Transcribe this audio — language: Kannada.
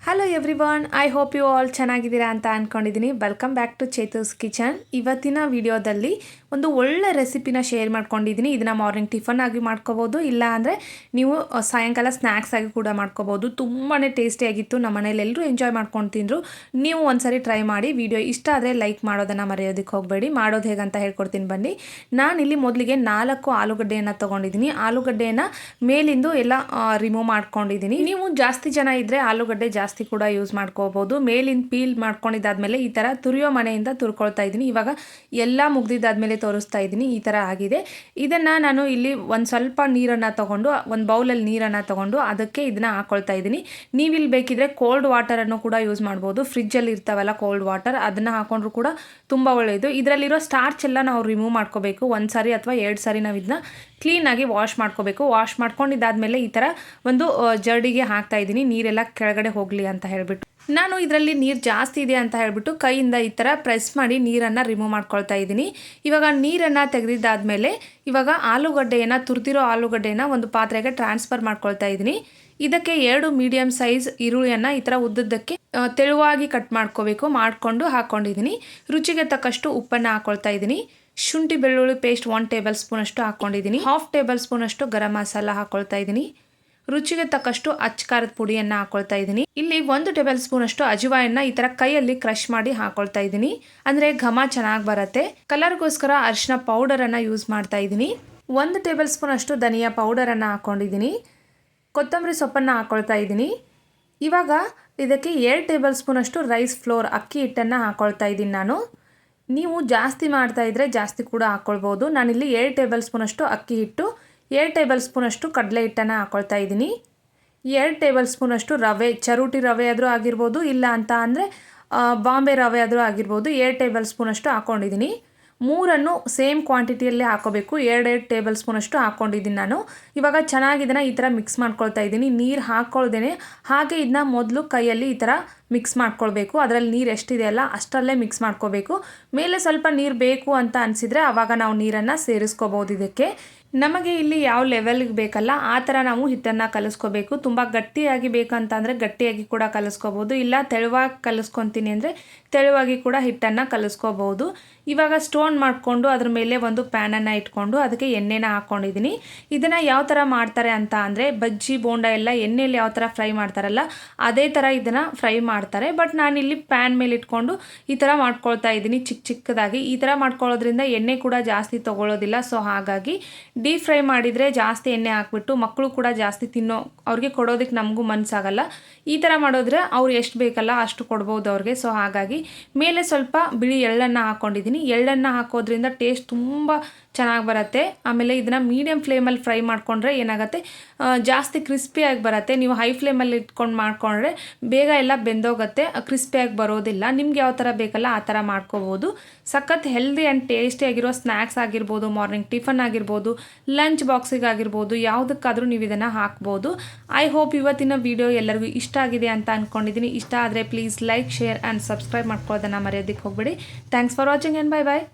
Hello everyone, I hope you all ಚೆನ್ನಾಗಿದ್ದೀರಾ ಅಂತ ಅಂದ್ಕೊಂಡಿದ್ದೀನಿ. Welcome back to Chethu's kitchen. ಇವತ್ತಿನ ವಿಡಿಯೋದಲ್ಲಿ ಒಂದು ಒಳ್ಳೆ ರೆಸಿಪಿನ ಶೇರ್ ಮಾಡ್ಕೊಂಡಿದ್ದೀನಿ. ಇದನ್ನು ಮಾರ್ನಿಂಗ್ ಟಿಫನ್ ಆಗಿ ಮಾಡ್ಕೋಬೋದು, ಇಲ್ಲ ಅಂದರೆ ನೀವು ಸಾಯಂಕಾಲ ಸ್ನ್ಯಾಕ್ಸ್ ಆಗಿ ಕೂಡ ಮಾಡ್ಕೋಬೋದು. ತುಂಬಾ ಟೇಸ್ಟಿಯಾಗಿತ್ತು. ನಮ್ಮ ಮನೇಲಿ ಎಲ್ಲರೂ ಎಂಜಾಯ್ ಮಾಡ್ಕೊಂಡು ತಿಂದರು. ನೀವು ಒಂದ್ಸರಿ ಟ್ರೈ ಮಾಡಿ. ವಿಡಿಯೋ ಇಷ್ಟ ಆದರೆ ಲೈಕ್ ಮಾಡೋದನ್ನು ಮರೆಯೋದಕ್ಕೆ ಹೋಗಬೇಡಿ. ಮಾಡೋದು ಹೇಗಂತ ಹೇಳ್ಕೊಡ್ತೀನಿ ಬನ್ನಿ. ನಾನಿಲ್ಲಿ ಮೊದಲಿಗೆ 4 ಆಲೂಗಡ್ಡೆಯನ್ನು ತೊಗೊಂಡಿದ್ದೀನಿ. ಆಲೂಗಡ್ಡೆಯನ್ನು ಮೇಲಿಂದು ಎಲ್ಲ ರಿಮೂವ್ ಮಾಡ್ಕೊಂಡಿದ್ದೀನಿ. ನೀವು ಜಾಸ್ತಿ ಜನ ಇದ್ದರೆ ಆಲೂಗಡ್ಡೆ ಜಾಸ್ತಿ ಕೂಡ ಯೂಸ್ ಮಾಡ್ಕೋಬಹುದು. ಮೇಲಿಂದ ಪೀಲ್ ಮಾಡ್ಕೊಂಡಿದ್ದಾದ್ಮೇಲೆ ಈ ತರ ತುರಿಯೋ ಮನೆಯಿಂದ ತುರ್ಕೊಳ್ತಾ ಇದ್ದೀನಿ. ಇವಾಗ ಎಲ್ಲ ಮುಗ್ದಿದ್ದಾದ್ಮೇಲೆ ತೋರಿಸ್ತಾ ಇದ್ದೀನಿ. ಈ ತರ ಆಗಿದೆ. ಇದನ್ನ ನಾನು ಇಲ್ಲಿ ಒಂದು ಸ್ವಲ್ಪ ನೀರನ್ನ ತಗೊಂಡು, ಒಂದು ಬೌಲಲ್ಲಿ ನೀರನ್ನ ತಗೊಂಡು ಅದಕ್ಕೆ ಇದನ್ನ ಹಾಕೊಳ್ತಾ ಇದ್ದೀನಿ. ನೀವಿಲ್ಲಿ ಬೇಕಿದ್ರೆ ಕೋಲ್ಡ್ ವಾಟರ್ ಅನ್ನು ಕೂಡ ಯೂಸ್ ಮಾಡ್ಬೋದು. ಫ್ರಿಜ್ ಅಲ್ಲಿ ಇರ್ತಾವಲ್ಲ ಕೋಲ್ಡ್ ವಾಟರ್, ಅದನ್ನ ಹಾಕೊಂಡ್ರು ಕೂಡ ತುಂಬಾ ಒಳ್ಳೆಯದು. ಇದರಲ್ಲಿರೋ ಸ್ಟಾರ್ಚ್ ಎಲ್ಲ ನಾವು ರಿಮೂವ್ ಮಾಡ್ಕೋಬೇಕು. ಒಂದು ಸಾರಿ ಅಥವಾ 2 ಸಾರಿ ನಾವು ಇದನ್ನ ಕ್ಲೀನಾಗಿ ವಾಶ್ ಮಾಡ್ಕೋಬೇಕು. ವಾಶ್ ಮಾಡ್ಕೊಂಡಿದ್ದಾದ್ಮೇಲೆ ಈ ಥರ ಒಂದು ಜರಡಿಗೆ ಹಾಕ್ತಾ ಇದ್ದೀನಿ, ನೀರೆಲ್ಲ ಕೆಳಗಡೆ ಹೋಗಲಿ ಅಂತ ಹೇಳ್ಬಿಟ್ಟು. ನಾನು ಇದರಲ್ಲಿ ನೀರು ಜಾಸ್ತಿ ಇದೆ ಅಂತ ಹೇಳ್ಬಿಟ್ಟು ಕೈಯಿಂದ ಈ ಥರ ಪ್ರೆಸ್ ಮಾಡಿ ನೀರನ್ನು ರಿಮೂವ್ ಮಾಡ್ಕೊಳ್ತಾ ಇದ್ದೀನಿ. ಇವಾಗ ನೀರನ್ನು ತೆಗೆದಿದ್ದಾದ್ಮೇಲೆ ಇವಾಗ ಆಲೂಗಡ್ಡೆಯನ್ನು, ತುರಿದಿರೋ ಆಲೂಗಡ್ಡೆಯನ್ನು ಒಂದು ಪಾತ್ರೆಗೆ ಟ್ರಾನ್ಸ್ಫರ್ ಮಾಡ್ಕೊಳ್ತಾ ಇದ್ದೀನಿ. ಇದಕ್ಕೆ 2 ಮೀಡಿಯಂ ಸೈಜ್ ಈರುಳ್ಳಿಯನ್ನು ಈ ಥರ ಉದ್ದದ್ದಕ್ಕೆ ತೆಳುವಾಗಿ ಕಟ್ ಮಾಡ್ಕೋಬೇಕು. ಮಾಡಿಕೊಂಡು ಹಾಕ್ಕೊಂಡಿದ್ದೀನಿ. ರುಚಿಗೆ ತಕ್ಕಷ್ಟು ಉಪ್ಪನ್ನು ಹಾಕ್ಕೊಳ್ತಾ ಇದ್ದೀನಿ. ಶುಂಠಿ ಬೆಳ್ಳುಳ್ಳಿ ಪೇಸ್ಟ್ 1 ಟೇಬಲ್ ಸ್ಪೂನ್ ಅಷ್ಟು ಹಾಕ್ಕೊಂಡಿದ್ದೀನಿ. 1/2 ಟೇಬಲ್ ಸ್ಪೂನ್ ಅಷ್ಟು ಗರಂ ಮಸಾಲ ಹಾಕ್ಕೊಳ್ತಾ ಇದ್ದೀನಿ. ರುಚಿಗೆ ತಕ್ಕಷ್ಟು ಅಚ್ಚ ಖಾರದ ಪುಡಿಯನ್ನು ಹಾಕ್ಕೊಳ್ತಾ ಇದ್ದೀನಿ. ಇಲ್ಲಿ 1 ಟೇಬಲ್ ಸ್ಪೂನ್ ಅಷ್ಟು ಅಜವಾಯಿನ ಈ ಥರ ಕೈಯಲ್ಲಿ ಕ್ರಷ್ ಮಾಡಿ ಹಾಕ್ಕೊಳ್ತಾ ಇದ್ದೀನಿ. ಅಂದರೆ ಘಮ ಚೆನ್ನಾಗಿ ಬರುತ್ತೆ. ಕಲರ್ಗೋಸ್ಕರ ಅರಿಶಿನ ಪೌಡರನ್ನು ಯೂಸ್ ಮಾಡ್ತಾ ಇದ್ದೀನಿ. 1 ಟೇಬಲ್ ಸ್ಪೂನ್ ಅಷ್ಟು ಧನಿಯಾ ಪೌಡರನ್ನು ಹಾಕ್ಕೊಂಡಿದ್ದೀನಿ. ಕೊತ್ತಂಬರಿ ಸೊಪ್ಪನ್ನು ಹಾಕ್ಕೊಳ್ತಾ ಇದ್ದೀನಿ. ಇವಾಗ ಇದಕ್ಕೆ 2 ಟೇಬಲ್ ಸ್ಪೂನ್ ಅಷ್ಟು ರೈಸ್ ಫ್ಲೋರ್, ಅಕ್ಕಿ ಹಿಟ್ಟನ್ನು ಹಾಕ್ಕೊಳ್ತಾ ಇದ್ದೀನಿ ನಾನು. ನೀವು ಜಾಸ್ತಿ ಮಾಡ್ತಾ ಇದ್ರೆ ಜಾಸ್ತಿ ಕೂಡ ಹಾಕ್ಕೊಳ್ಬೋದು. ನಾನಿಲ್ಲಿ 2 ಟೇಬಲ್ ಸ್ಪೂನ್ ಅಷ್ಟು ಅಕ್ಕಿ ಹಿಟ್ಟು, 2 ಟೇಬಲ್ ಸ್ಪೂನ್ ಅಷ್ಟು ಕಡಲೆ ಹಿಟ್ಟನ್ನು ಹಾಕ್ಕೊಳ್ತಾ ಇದ್ದೀನಿ. 2 ಟೇಬಲ್ ಸ್ಪೂನ್ ಅಷ್ಟು ರವೆ, ಚರೋಟಿ ರವೆ ಆದರೂ ಆಗಿರ್ಬೋದು, ಇಲ್ಲ ಅಂತ ಅಂದರೆ ಬಾಂಬೆ ರವೆ ಆದರೂ ಆಗಿರ್ಬೋದು. 2 ಟೇಬಲ್ ಸ್ಪೂನ್ ಅಷ್ಟು ಹಾಕ್ಕೊಂಡಿದ್ದೀನಿ. 3 ಸೇಮ್ ಕ್ವಾಂಟಿಟಿಯಲ್ಲಿ ಹಾಕೋಬೇಕು. 2 ಟೇಬಲ್ ಸ್ಪೂನ್ ಅಷ್ಟು ಹಾಕ್ಕೊಂಡಿದ್ದೀನಿ ನಾನು. ಇವಾಗ ಚೆನ್ನಾಗಿ ಇದನ್ನು ಈ ಥರ ಮಿಕ್ಸ್ ಮಾಡ್ಕೊಳ್ತಾ ಇದ್ದೀನಿ. ನೀರು ಹಾಕ್ಕೊಳ್ದೇನೆ ಹಾಗೆ ಇದನ್ನ ಮೊದಲು ಕೈಯಲ್ಲಿ ಈ ಥರ ಮಿಕ್ಸ್ ಮಾಡ್ಕೊಳ್ಬೇಕು. ಅದರಲ್ಲಿ ನೀರು ಎಷ್ಟಿದೆಯಲ್ಲ ಅಷ್ಟರಲ್ಲೇ ಮಿಕ್ಸ್ ಮಾಡ್ಕೋಬೇಕು. ಮೇಲೆ ಸ್ವಲ್ಪ ನೀರು ಬೇಕು ಅಂತ ಅನಿಸಿದರೆ ಆವಾಗ ನಾವು ನೀರನ್ನು ಸೇರಿಸ್ಕೋಬೋದು. ಇದಕ್ಕೆ ನಮಗೆ ಇಲ್ಲಿ ಯಾವ ಲೆವೆಲ್ಗೆ ಬೇಕಲ್ಲ ಆ ಥರ ನಾವು ಹಿಟ್ಟನ್ನು ಕಲಿಸ್ಕೋಬೇಕು. ತುಂಬ ಗಟ್ಟಿಯಾಗಿ ಬೇಕಂತ ಅಂದರೆ ಗಟ್ಟಿಯಾಗಿ ಕೂಡ ಕಲಿಸ್ಕೋಬೋದು, ಇಲ್ಲ ತೆಳುವಾಗಿ ಕಲಿಸ್ಕೊತೀನಿ ಅಂದರೆ ತೆಳುವಾಗಿ ಕೂಡ ಹಿಟ್ಟನ್ನು ಕಲಿಸ್ಕೋಬೋದು. ಇವಾಗ ಸ್ಟೋನ್ ಮಾಡಿಕೊಂಡು ಅದ್ರ ಮೇಲೆ ಒಂದು ಪ್ಯಾನನ್ನು ಇಟ್ಕೊಂಡು ಅದಕ್ಕೆ ಎಣ್ಣೆನ ಹಾಕ್ಕೊಂಡಿದ್ದೀನಿ. ಇದನ್ನು ಯಾವ ಥರ ಮಾಡ್ತಾರೆ ಅಂತ ಅಂದರೆ ಬಜ್ಜಿ ಬೋಂಡ ಎಲ್ಲ ಎಣ್ಣೆಯಲ್ಲಿ ಯಾವ ಥರ ಫ್ರೈ ಮಾಡ್ತಾರಲ್ಲ ಅದೇ ಥರ ಇದನ್ನು ಫ್ರೈ ಮಾಡ್ತಾರೆ. ಬಟ್ ನಾನಿಲ್ಲಿ ಪ್ಯಾನ್ ಮೇಲೆ ಇಟ್ಕೊಂಡು ಈ ಥರ ಮಾಡ್ಕೊಳ್ತಾ ಇದ್ದೀನಿ ಚಿಕ್ಕದಾಗಿ. ಈ ಥರ ಮಾಡ್ಕೊಳ್ಳೋದ್ರಿಂದ ಎಣ್ಣೆ ಕೂಡ ಜಾಸ್ತಿ ತೊಗೊಳ್ಳೋದಿಲ್ಲ. ಸೊ ಹಾಗಾಗಿ ಡೀಪ್ ಫ್ರೈ ಮಾಡಿದರೆ ಜಾಸ್ತಿ ಎಣ್ಣೆ ಹಾಕ್ಬಿಟ್ಟು ಮಕ್ಕಳು ಕೂಡ ಜಾಸ್ತಿ ಅವ್ರಿಗೆ ಕೊಡೋದಕ್ಕೆ ನಮಗೂ ಮನಸ್ಸಾಗಲ್ಲ. ಈ ಥರ ಮಾಡೋದ್ರೆ ಅವ್ರು ಎಷ್ಟು ಬೇಕಲ್ಲ ಅಷ್ಟು ಕೊಡ್ಬೋದು ಅವ್ರಿಗೆ. ಸೊ ಹಾಗಾಗಿ ಮೇಲೆ ಸ್ವಲ್ಪ ಬಿಳಿ ಎಳ್ಳನ್ನು ಹಾಕ್ಕೊಂಡಿದ್ದೀನಿ. ಎಳ್ಳನ್ನು ಹಾಕೋದ್ರಿಂದ ಟೇಸ್ಟ್ ತುಂಬ ಚೆನ್ನಾಗಿ ಬರುತ್ತೆ. ಆಮೇಲೆ ಇದನ್ನು ಮೀಡಿಯಮ್ ಫ್ಲೇಮಲ್ಲಿ ಫ್ರೈ ಮಾಡಿಕೊಂಡ್ರೆ ಏನಾಗುತ್ತೆ, ಜಾಸ್ತಿ ಕ್ರಿಸ್ಪಿಯಾಗಿ ಬರುತ್ತೆ. ನೀವು ಹೈ ಫ್ಲೇಮಲ್ಲಿ ಇಟ್ಕೊಂಡು ಮಾಡಿಕೊಂಡ್ರೆ ಬೇಗ ಎಲ್ಲ ಬೆಂದೋಗುತ್ತೆ, ಕ್ರಿಸ್ಪಿಯಾಗಿ ಬರೋದಿಲ್ಲ. ನಿಮ್ಗೆ ಯಾವ ಥರ ಬೇಕಲ್ಲ ಆ ಥರ ಮಾಡ್ಕೋಬೋದು. ಸಖತ್ ಹೆಲ್ದಿ ಆ್ಯಂಡ್ ಟೇಸ್ಟಿಯಾಗಿರೋ ಸ್ನ್ಯಾಕ್ಸ್ ಆಗಿರ್ಬೋದು, ಮಾರ್ನಿಂಗ್ ಟಿಫನ್ ಆಗಿರ್ಬೋದು, ಲಂಚ್ ಬಾಕ್ಸಿಗೆ ಆಗಿರ್ಬೋದು, ಯಾವುದಕ್ಕಾದರೂ ನೀವು ಇದನ್ನು ಹಾಕ್ಬೋದು. ಐ ಹೋಪ್ ಇವತ್ತಿನ ವಿಡಿಯೋ ಎಲ್ಲರಿಗೂ ಇಷ್ಟ ಆಗಿದೆ ಅಂತ ಅಂದ್ಕೊಂಡಿದ್ದೀನಿ. ಇಷ್ಟ ಆದರೆ please like, share and subscribe ಮಾಡ್ಕೊಳ್ಳೋದನ್ನು ಮರೆಯೋದಕ್ಕೆ ಹೋಗಬೇಡಿ. Thanks for watching and bye bye.